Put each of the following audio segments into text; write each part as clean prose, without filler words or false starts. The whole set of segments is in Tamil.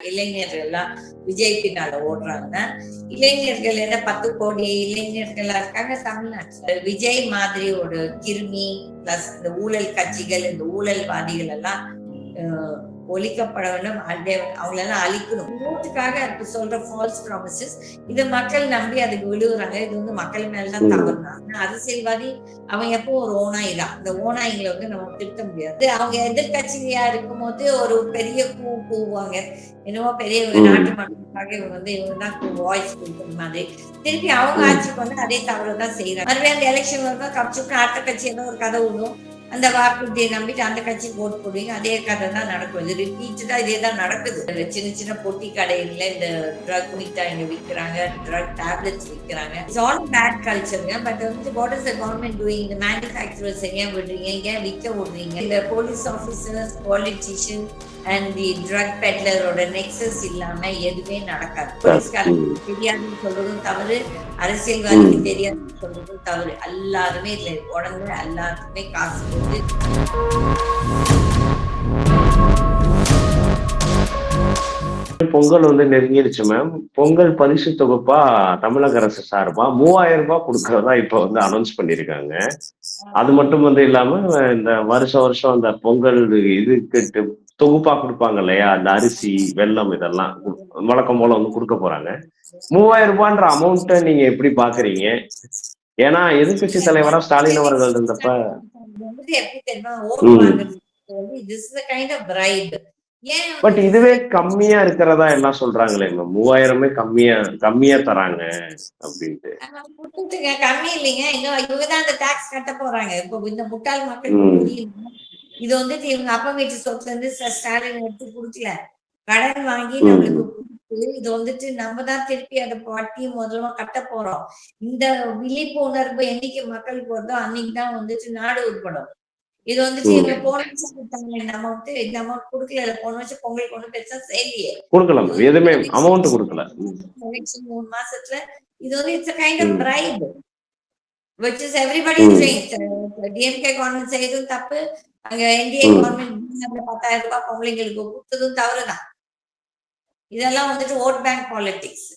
இளைஞர்கள் எல்லாம் விஜய் பின்னால ஓடுறாங்க. இளைஞர்கள் என்ன 10 கோடி இளைஞர்களா இருக்காங்க தமிழ்நாட்டுல. விஜய் மாதிரி ஒரு கிருமி பிளஸ் இந்த ஊழல் கட்சிகள், இந்த ஊழல்வாதிகள் எல்லாம் ஒழிக்கப்பட வேண்டும். அவங்களெல்லாம் அழிக்கணும். ஓட்டுக்காக இப்ப சொல்ற ஃபால்ஸ் ப்ராமிசஸ் இதை மக்கள் நம்பி அதுக்கு விழுகுறாங்க. இது வந்து மக்கள் மேலதான் தவறுதான். அரசியல்வாதி அவன் எப்போ ஒரு ஓனாய்தான். இந்த ஓனாய்களை வந்து நம்ம திருத்த முடியாது. அவங்க எதிர்கட்சியா இருக்கும் போது ஒரு பெரிய கூவாங்க, என்னவோ பெரிய நாட்டு மக்களுக்காக இவங்க வந்து இவங்கதான் வாய்ஸ் கொடுக்குற மாதிரி. திருப்பி அவங்க ஆட்சிக்கு வந்து அதே தவறுதான் செய்யறாங்க. மறுபடியும் அந்த எலெக்ஷன் வரும்போது கப்சுக்கு அடுத்த கட்சி ஏதோ ஒரு கதை விடும். அந்த வாக்குறுதியை நம்பிட்டு அந்த கட்சிக்கு ஓட்டு போடுவீங்க. அதே கதை தான் நடக்கும். இது ரிப்பீட்டடா இதே தான் நடக்குது. சின்ன சின்ன பொட்டி கடையில இந்த ட்ரக் மிட்டாய்ங்க விற்கிறாங்க, ட்ரக் டேப்லெட்ஸ் விற்கிறாங்க. இட்ஸ் ஆல் பேட் கல்ச்சருங்க. பட் வந்து what is the government doing? இந்த மேனுஃபேக்சரர்ஸ் ஏன் விடுறீங்க, ஏன் விற்க விடுறீங்க? இந்த police officers, politician and the drug பெட்லரோட நெக்ஸஸ் இல்லாம எதுவுமே நடக்காது. போலீஸ்காரங்களுக்கு தெரியாதுன்னு சொல்றதும் தவறு, அரசியல்வாதிக்கு தெரியாதுன்னு சொல்றதும் தவறு. எல்லாருமே இதுல உடம்பு எல்லாருக்குமே காசு போட்டு. பொங்கல் வந்து நெருங்கிடுச்சு மேம். பொங்கல் பரிசு தொகுப்பா தமிழக அரசு சார்பா 3000 ரூபாய் கொடுக்கறதா இப்ப வந்து அனௌன்ஸ் பண்ணிருக்காங்க. அது மட்டும் வந்து இல்லாம இந்த வருஷம் அந்த பொங்கல் இதுக்கு தொகுப்பா கொடுப்பாங்க இல்லையா, அந்த அரிசி, வெல்லம் இதெல்லாம் வழக்கம் போல வந்து கொடுக்க போறாங்க. 3000 ரூபான்ற அமௌண்ட்டை நீங்க எப்படி பாக்குறீங்க? ஏன்னா எதிர்கட்சி தலைவரா ஸ்டாலின் அவர்கள் இருந்தப்ப பட் இதுவே கம்மியா இருக்கிறதா எல்லாம் சொல்றாங்களே, 3000 கம்மியா தராங்க அப்படின்ட்டு. கம்மி இல்லைங்க, இன்னும் இவங்கதான் அந்த டாக்ஸ் கட்ட போறாங்க. இப்போ இந்த முட்டாள் மக்களுக்கு புரியல. இது வந்துட்டு இவங்க அப்பா வீட்டு சொத்துல இருந்து ஸ்டாலின் எடுத்து குடுக்கல, கடன் வாங்கி நம்மளுக்கு கொடுத்து இது வந்துட்டு நம்ம தான் திருப்பி அதை வட்டி முதல்ல கட்ட போறோம். இந்த விழிப்புணர்வு என்னைக்கு மக்களுக்கு வருதோ அன்னைக்குதான் வந்துட்டு நாடு உட்படும். இது வந்துட்டு இவங்க போன வருஷம் கொடுத்தாங்க, இந்த அமௌண்ட் கொடுக்கல. போன வருஷம் பொங்கலுக்கு ஒண்ணு பெருசா செய்யலையே, கொடுக்கலாம், எதுவுமே அமௌண்ட் கொடுக்கல. 3 மாசத்துல இது வந்து it's a kind of bribe which is everybody is doing. DMK government செய்யறதும் தப்பு, அங்க NDA கவர்மெண்ட் 10,000 ரூபாய் பொங்கலுங்களுக்கு கொடுத்ததும் தவறுதான். இதெல்லாம் வந்துட்டு ஓட் பேங்க் பாலிடிக்ஸ்.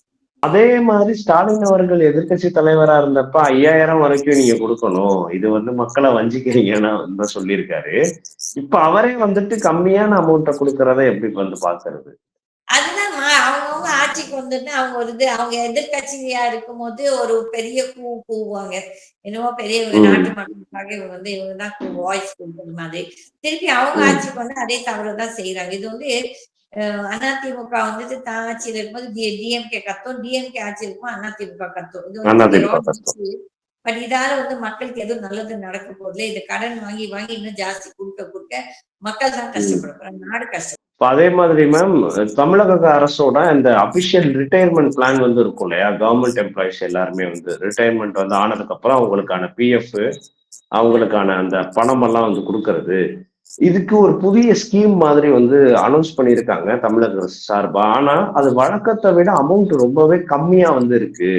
அதே மாதிரி ஸ்டாலின் அவர்கள் எதிர்கட்சி தலைவரா இருந்தப்ப 5000 வரைக்கும் நீங்க கொடுக்கணும், இது வந்து மக்களை வஞ்சிக்கிறீங்கன்னு சொல்லியிருக்காரு. இப்ப அவரே வந்துட்டு கம்மியான அமௌண்ட்டை கொடுக்கறத எப்படி வந்து பாக்குறது? அதுதான் அவங்கவுங்க ஆட்சிக்கு வந்துட்டு அவங்க ஒரு இது, அவங்க எதிர்கட்சியா இருக்கும் போது ஒரு பெரிய கூவாங்க, என்னவோ பெரிய நாட்டு மக்களுக்காக இவங்க வந்து இவங்கதான் வாய்ஸ் கொடுக்குற மாதிரி. திருப்பி அவங்க ஆட்சிக்கு வந்து அதே தவறுதான் செய்யறாங்க. இது வந்து அதிமுக வந்துட்டு தான் ஆட்சியில் இருக்கும்போது டிஎம்கே கத்தும், டிஎம்கே ஆட்சி இருக்கும் அதிமுக கத்தும். இது வந்து பட் இதால வந்து மக்களுக்கு எதுவும் நல்லது நடக்க போதில்லை. இது கடன் வாங்கி வாங்கி இன்னும் ஜாஸ்தி கொடுக்க மக்கள் தான் கஷ்டப்படுறாங்க, நாடு கஷ்டம். அதே மாதிரி மேம், தமிழக அரசோட இந்த அபிஷியல் ரிட்டையர்மெண்ட் பிளான் வந்து இருக்கும் இல்லையா, கவர்மெண்ட் எம்ப்ளாயிஸ் எல்லாருமே வந்து ரிட்டையர்மெண்ட் வந்து ஆனதுக்கு அப்புறம் அவங்களுக்கான பிஎஃப், அவங்களுக்கான அந்த பணம் எல்லாம் வந்து கொடுக்கறது, இதுக்கு ஒரு புதிய ஸ்கீம் மாதிரி வந்து அனௌன்ஸ் பண்ணியிருக்காங்க தமிழக அரசு சார்பா. ஆனா அது வழக்கத்தை விட அமௌண்ட் ரொம்பவே கம்மியா வந்து இருக்கு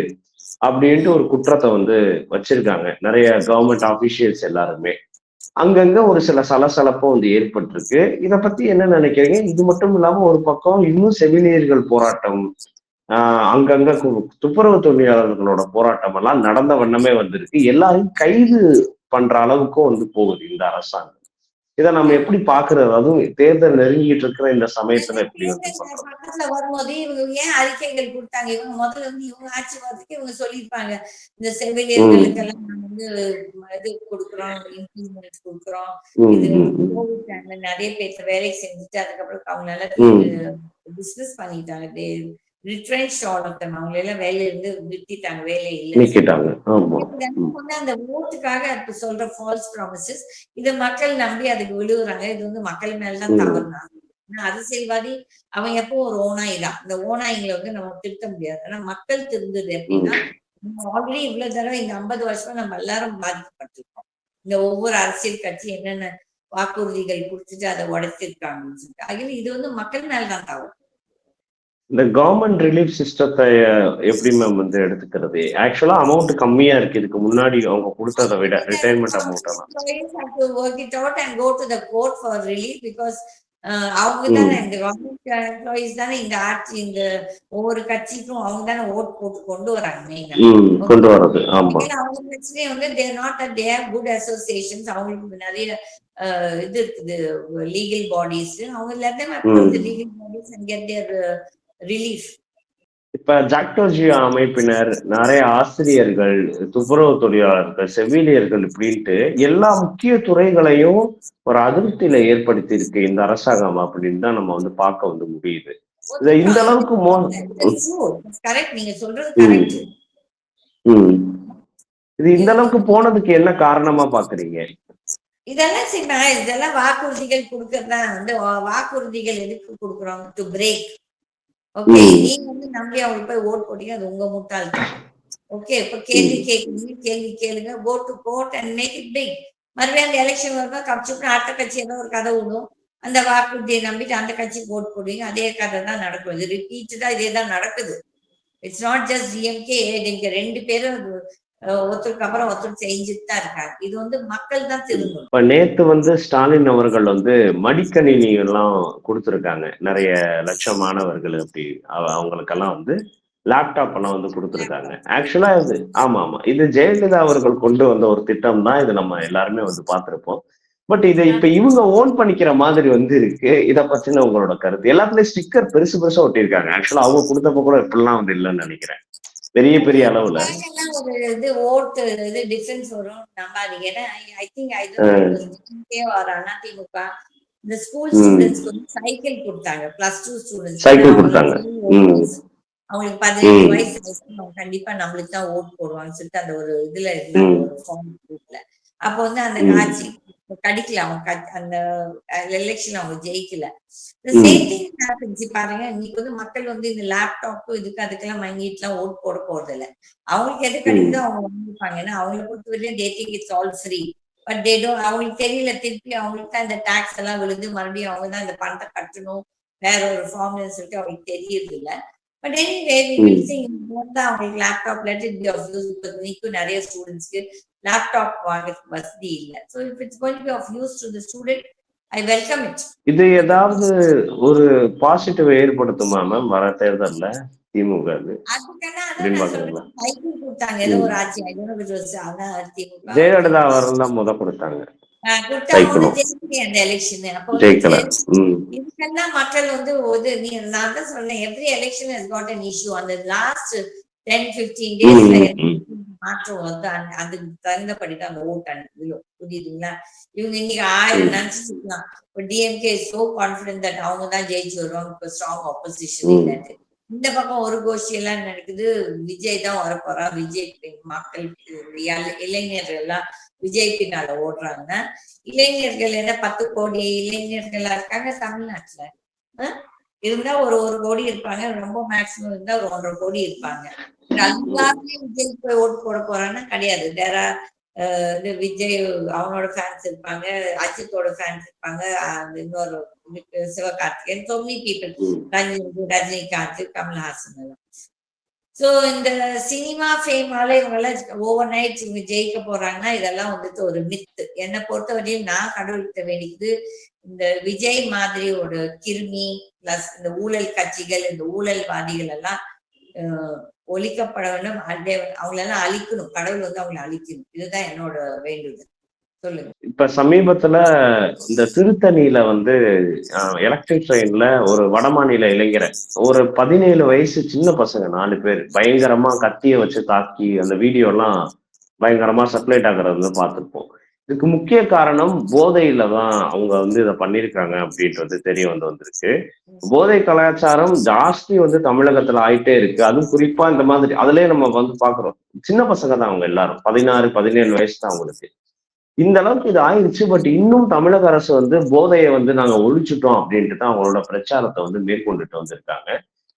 அப்படின்ட்டு ஒரு குற்றத்தை வந்து வச்சிருக்காங்க நிறைய கவர்மெண்ட் ஆபீஷியல்ஸ் எல்லாருமே. அங்கங்க ஒரு சில சலசலப்பும் வந்து ஏற்பட்டிருக்கு. இதை பத்தி என்ன நினைக்கிறீங்க? இது மட்டும் இல்லாம ஒரு பக்கம் இன்னும் செவிலியர்கள் போராட்டம், அங்கங்க துப்புரவு தொழிலாளர்களோட போராட்டம் எல்லாம் நடந்த வண்ணமே வந்திருக்கு. எல்லாரையும் கைது பண்ற அளவுக்கும் வந்து போகுது இந்த அரசாங்கம். இதை நம்ம எப்படி பாக்குறது? அதுவும் தேர்தல் நெருங்கிட்டு இருக்கிற இந்த சமயத்துல எப்படி வந்து பக்கத்துல வரும்போது இவங்க ஏன் அறிக்கைகள் கொடுத்தாங்க? இவங்க முதல்ல வந்து இவங்க ஆட்சி வரதுக்கு இவங்க சொல்லியிருப்பாங்க, இந்த செவிலியர்களுக்கு எல்லாம் நாங்க வந்து இது கொடுக்குறோம், இன்க்ரிமெண்ட் கொடுக்குறோம். இது கோவிட் டைம்ல நிறைய பேர் வேலை செஞ்சுட்டு அதுக்கப்புறம் அவங்களால பிசினஸ் பண்ணிட்டாங்க, ரிட்ரென்ச்ட் ஆல் ஆஃப் தம். அவங்க எல்லாம் வேலையில இருந்து நிறுத்திட்டாங்க, வேலை இல்லை. அந்த ஓட்டுக்காக இப்ப சொல்ற ஃபால்ஸ் ப்ராமிசஸ் இதை மக்கள் நம்பி அதுக்கு விழுகுறாங்க. இது வந்து மக்கள் மேலதான் தவறுதான். அரசியல்வாதி அவன் எப்போ ஒரு ஓனாய்தான். இந்த ஓனாய்களை வந்து நம்ம திருத்த முடியாது. ஆனா மக்கள் திருந்தது அப்படின்னா, ஆல்ரெடி இவ்வளவு தடவை இந்த 50 வருஷமா நம்ம எல்லாரும் பாதிக்கப்பட்டிருக்கோம். இந்த ஒவ்வொரு அரசியல் கட்சி என்னென்ன வாக்குறுதிகள் கொடுத்துட்டு அதை உடைச்சிருக்காங்கன்னு சொல்லிட்டு. ஆகிய இது வந்து மக்கள் மேலதான் தவறு. இந்த கவர்மெண்ட் ரிலீஃப் சிஸ்டத்தை எப்படி மேம் வந்து எடுத்துக்கிறது? ஆக்சுவலா அமௌண்ட் கம்மியா இருக்கு இதுக்கு முன்னாடி அவங்க கொடுத்ததை விட, ரிட்டையர்மெண்ட் அமௌண்ட் எல்லாம். அவங்க தானே இந்த கவர்மெண்ட் எம்ப்ளாயிஸ் தானே இந்த ஆட்சி, இந்த ஒவ்வொரு கட்சிக்கும் அவங்க தானே ஓட் போட்டு கொண்டு வராங்க மெயினா. கொண்டு வர்றது. ஆமா. அவங்க பிரச்சனை வந்து they have good associations. அவங்களுக்கு நிறைய இது இருக்குது, லீகல் பாடிஸ். அவங்க let them approach the legal bodies and get their relief. இப்ப ஜாக்டோஜியோ அமைப்பினர், நிறைய ஆசிரியர்கள், துப்புரவு தொழிலாளர்கள், செவிலியர்கள் இப்படின்ட்டு எல்லா முக்கிய துறைகளையும் ஒரு அதிருப்தியில ஏற்படுத்தி இருக்கு இந்த அரசாங்கம் அப்படின்னு தான் நம்ம வந்து பார்க்க வந்து முடியுது. இதை இந்த அளவுக்கு நீங்க சொல்றது கரெக்ட். இது இந்த அளவுக்கு போனதுக்கு என்ன காரணமா பாக்குறீங்க? இதெல்லாம் வாக்குறுதிகள் கொடுக்கறதா வந்து, வாக்குறுதிகள் எதுக்கு கொடுக்குறோம்? To break. ஓகே, நீங்க வந்து நம்பி அவங்க போய் ஓட் போட்டீங்க, அது உங்க முட்டாள்தான். ஓகே, இப்ப கேள்வி கேளுங்க, go to court and make it big. மறுபடியும் அந்த எலெக்ஷன் வரும்போது கப்சுப்னு அடுத்த கட்சி ஏதோ ஒரு கதை விடும், அந்த வாக்குறுதியை நம்பிட்டு அந்த கட்சிக்கு ஓட் போடுவீங்க, அதே கதை தான் நடக்கும். இது ரிப்பீட்டடா இதே தான் நடக்குது. It's not just DMK, ADMK, ரெண்டு பேரும் ஒருத்தருக்கு அப்புறம் ஒருத்தர் செஞ்சுட்டு தான் இருக்காங்க. இது வந்து மக்கள் தான் திரும்பணும். இப்ப நேத்து வந்து ஸ்டாலின் அவர்கள் வந்து மடிக்கணினி எல்லாம் கொடுத்திருக்காங்க நிறைய லட்சம் மாணவர்கள், அப்படி அவங்களுக்கெல்லாம் வந்து லேப்டாப் எல்லாம் வந்து கொடுத்துருக்காங்க. ஆக்சுவலா இது ஆமா, இது ஜெயலலிதா அவர்கள் கொண்டு வந்த ஒரு திட்டம் தான். இது நம்ம எல்லாருமே வந்து பார்த்திருப்போம். பட் இதை இப்ப இவங்க ஓன் பண்ணிக்கிற மாதிரி வந்து இருக்கு. இதை பத்தின உங்களோட கருத்து? எல்லாத்துலயும் ஸ்டிக்கர் பெருசு பெருசா ஒட்டியிருக்காங்க. ஆக்சுவலா அவங்க கொடுத்தப்ப கூட இப்படிலாம் வந்து இல்லைன்னு நினைக்கிறேன், பெரிய பெரிய அளவுல. ஒரு இது ஓட்டு இது டிஃபரன்ஸ் வரும் நம்பாதீங்க. ஏன்னா ஐ திங்க் அதிமுக இந்த ஸ்கூல் ஸ்டூடெண்ட்ஸ்க்கு வந்து சைக்கிள் கொடுத்தாங்க. +2 ஸ்டூடெண்ட்ஸ் சைக்கிள் கொடுத்தாங்க. அவங்களுக்கு 18 வயசு அவங்க கண்டிப்பா நம்மளுக்கு தான் ஓட் போடுவாங்கன்னு சொல்லிட்டு அந்த ஒரு இதுல இருந்தாங்க, ஒரு ஃபார்ம் குரூப்ல. அப்போ வந்து அந்த காட்சி கிடைக்கல, அவங்க அந்த எலெக்ஷன் அவங்க ஜெயிக்கல. பாருங்க, இன்னைக்கு வந்து மக்கள் வந்து இந்த லேப்டாப் இதுக்கு அதுக்கெல்லாம் வாங்கிட்டு எல்லாம் ஓட் போட போறது இல்ல. அவங்களுக்கு எது கிடைக்குதோ அவங்க வாங்கிப்பாங்க. ஏன்னா அவங்களை பொறுத்தவரையும் they think it's all free. But they don't, அவங்களுக்கு தெரியல, திருப்பி அவங்களுக்கு தான் இந்த டாக்ஸ் எல்லாம் விழுந்து மறுபடியும் அவங்க தான் இந்த பணத்தை கட்டணும் வேற ஒரு ஃபார்ம்ல சொல்லிட்டு அவங்களுக்கு தெரியறது இல்ல. பட் எனிவே அவங்களுக்கு லேப்டாப் இன்னைக்கும் நிறைய ஸ்டூடெண்ட்ஸ்க்கு லேப்டாப் வாங்குறதுக்கு வசதி இல்லை. So if it's going to be of use to the student, I welcome it. இது ஏதாவது ஒரு பாசிட்டிவ் ஏற்படுத்துமா மேம் வர தேர்தல்ல திமுக? ஜெயலலிதா அவர்கள் தான் முத கொடுத்தாங்க. இதுக்கெல்லாம் மக்கள் வந்து நான் தான் சொன்னேன், every election has got an issue. அந்த லாஸ்ட் 10-15 டேஸ்ல மாற்றம் வந்து அதுக்கு தகுந்தபடிதான் அந்த ஓட்டு விழும். புரியுதுங்களா? இவங்க இன்னைக்கு 1000 நினைச்சுக்கலாம். இப்போ டிஎம்கே சோ கான்பிடன்ட் தட் அவங்க தான் ஜெயிச்சு வருவாங்க, இப்போ ஸ்ட்ராங் ஆப்போசிஷன் இல்லைன்னு. இந்த பக்கம் ஒரு கோஷ்டி எல்லாம் நடக்குது, விஜய் தான் வரப்போறா, விஜய் மக்கள் இளைஞர்கள் எல்லாம் விஜய் பின்னால ஓடுறாங்க. இளைஞர்கள் என்ன 10 கோடி இளைஞர்களா இருக்காங்க தமிழ்நாட்டுல. இருந்தா ஒரு கோடி இருப்பாங்க, ரொம்ப மேக்சிமம் இருந்தா ஒரு 1.5 கோடி இருப்பாங்க. எல்லாருமே விஜய் போய் ஓட்டு போட போறான்னா கிடையாது. விஜய் அவனோட ஃபேன்ஸ் இருப்பாங்க, அஜித்தோட ஃபேன்ஸ் இருப்பாங்க, இன்னொரு Sivakarthikeyan, so many people, Rajinikanth, Kamal Haasan எல்லாம். சோ இந்த சினிமா ஃபேமால இவங்க எல்லாம் ஓவர் நைட் இவங்க ஜெயிக்க போறாங்கன்னா இதெல்லாம் வந்துட்டு ஒரு மித்து. என்னை பொறுத்தவரையும் நான் கடவுள்கிட்ட வேண்டியது, இந்த விஜய் மாதிரி ஒரு கிருமி பிளஸ் இந்த ஊழல் கட்சிகள், இந்த ஊழல்வாதிகள் எல்லாம் ஒழிக்கப்பட வேண்டும். அவங்களெல்லாம் அழிக்கணும், கடவுள் வந்து அவங்களை அழிக்கணும். இதுதான் என்னோட வேண்டுதல். சொல்லுங்க. இப்ப சமீபத்துல இந்த திருத்தணியில வந்து எலக்ட்ரிக் ட்ரெயின்ல ஒரு வடமாநில இளைஞரை, ஒரு 17 வயசு சின்ன பசங்க 4 பேர் பயங்கரமா கத்திய வச்சு தாக்கி அந்த வீடியோ எல்லாம் பயங்கரமா சப்ளைட் ஆகுறது பார்த்துருப்போம். இதுக்கு முக்கிய காரணம் போதையில தான் அவங்க வந்து இதை பண்ணிருக்காங்க அப்படின்றது தெரிய வந்திருக்கு. போதை கலாச்சாரம் ஜாஸ்தி வந்து தமிழகத்துல ஆயிட்டே இருக்கு. அதுவும் குறிப்பா இந்த மாதிரி அதுலயே நம்ம வந்து பாக்குறோம், சின்ன பசங்க தான் அவங்க எல்லாரும், 16-17 வயசு தான் அவங்களுக்கு. இந்த அளவுக்கு இது ஆயிடுச்சு. பட் இன்னும் தமிழக அரசு வந்து போதையை வந்து நாங்க ஒழிச்சுட்டோம் அப்படின்ட்டு தான் அவங்களோட பிரச்சாரத்தை வந்து மேற்கொண்டுட்டு வந்திருக்காங்க.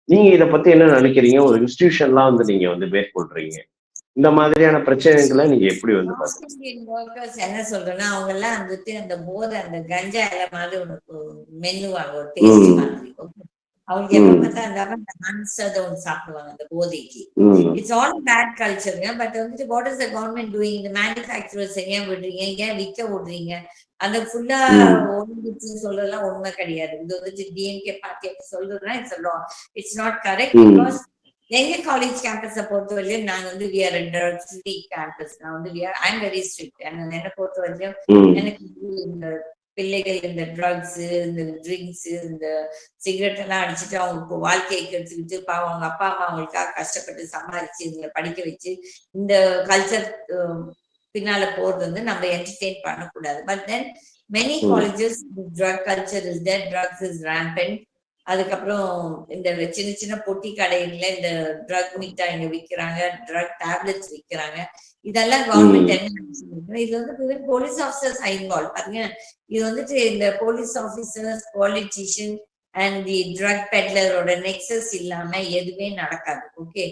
நீங்க இதை பத்தி என்ன நினைக்கிறீங்க? ஒரு இன்ஸ்டிடியூஷன்லாம் வந்து நீங்க வந்து மேற்கொள்றீங்க, இந்த மாதிரியான பிரச்சனைகளை நீங்க எப்படி வந்து என்ன சொல்றேன்னா, அவங்க எல்லாம் வந்துட்டு அந்த போதை, அந்த கஞ்சா இலை மாதிரி உனக்கு மென்னுவாங்க, ஒரு டேஸ்ட் மாதிரி. அவங்க எப்ப பார்த்தா அந்த ஹன்ஸ் ஒன்று சாப்பிடுவாங்க அந்த போதைக்கு. இட்ஸ் ஆல் பேட் கல்ச்சருங்க. பட் வந்துட்டு what is the government doing? இந்த மேனுஃபேக்சரர்ஸ் ஏன் விடுறீங்க, ஏன் விற்க விடுறீங்க? அந்த ஃபுல்லா ஒழிஞ்சிச்சுன்னு சொல்றதெல்லாம் உண்மை கிடையாது. இது வந்துட்டு டிஎம்கே பார்ட்டி அப்படி சொல்றதுன்னா இட்ஸ் நாட் கரெக்ட். பிகாஸ் எங்க காலேஜ் கேம்பஸை பொறுத்தவரையிலும் நாங்க வந்து we are drugs free campus. நான் வந்து ஐ எம் வெரி ஸ்ட்ரிக்ட். என்னை பொறுத்தவரையிலும் எனக்கு இந்த பிள்ளைகள் இந்த ட்ரக்ஸ், இந்த ட்ரிங்க்ஸ், இந்த சிகரெட் எல்லாம் அடிச்சுட்டு அவங்க வாழ்க்கையை கெடுத்துக்கிட்டு பாவம் அவங்க அப்பா அம்மா அவங்களுக்காக கஷ்டப்பட்டு சம்பாதிச்சு இதுல படிக்க வச்சு இந்த கல்ச்சர் பின்னால போறது வந்து நம்ம என்டர்டெயின் பண்ணக்கூடாது. But then many colleges drug culture is there, drugs is rampant. அதுக்கப்புறம் இந்த சின்ன சின்ன பொட்டி கடைகள்ல இந்த ட்ரக் மிட்டாய்ங்க விற்கிறாங்க, ட்ரக் டேப்லெட்ஸ் விற்கிறாங்க. இதெல்லாம் கவர்மெண்ட் என்ன இது வந்து போலீஸ் ஆஃபீஸர்ஸ் இன்வால்வ் பாருங்க. இது வந்துட்டு இந்த police officers, politician and the drug பெட்லரோட நெக்ஸஸ் இல்லாம எதுவுமே நடக்காது. ஓகே,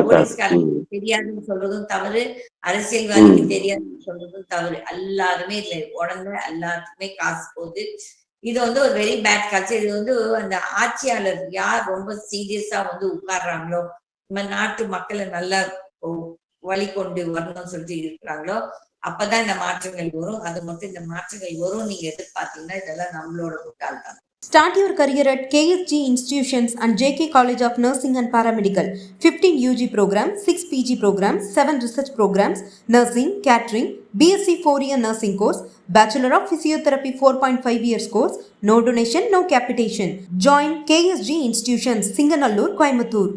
போலீஸ்காரங்களுக்கு தெரியாதுன்னு சொல்றதும் தவறு, அரசியல்வாதிக்கு தெரியாதுன்னு சொல்றதும் தவறு. எல்லாருமே இதுல உடனே எல்லாத்துக்குமே காசு போகுது. இது வந்து ஒரு வெரி பேட் கல்ச்சர். இது வந்து அந்த ஆட்சியாளர் யார் ரொம்ப சீரியஸா வந்து உட்கார்றாங்களோ, நம்ம நாட்டு மக்களை நல்லா வழி கொண்டு வரணும்னு சொல்லிட்டு இருக்கிறாங்களோ அப்பதான் இந்த மாற்றங்கள் வரும். அது மட்டும் இந்த மாற்றங்கள் வரும் நீங்க எதிர்பார்த்தீங்கன்னா இதெல்லாம் நம்மளோட முட்டாள்தான். Start your career at KSG Institutions and JK College of Nursing and Paramedical. 15 UG programs, 6 PG programs, 7 research programs, nursing, catering, BSc 4-year nursing course, Bachelor of Physiotherapy 4.5 years course, no donation, no capitation. Join KSG Institutions, Singanallur, Coimbatore.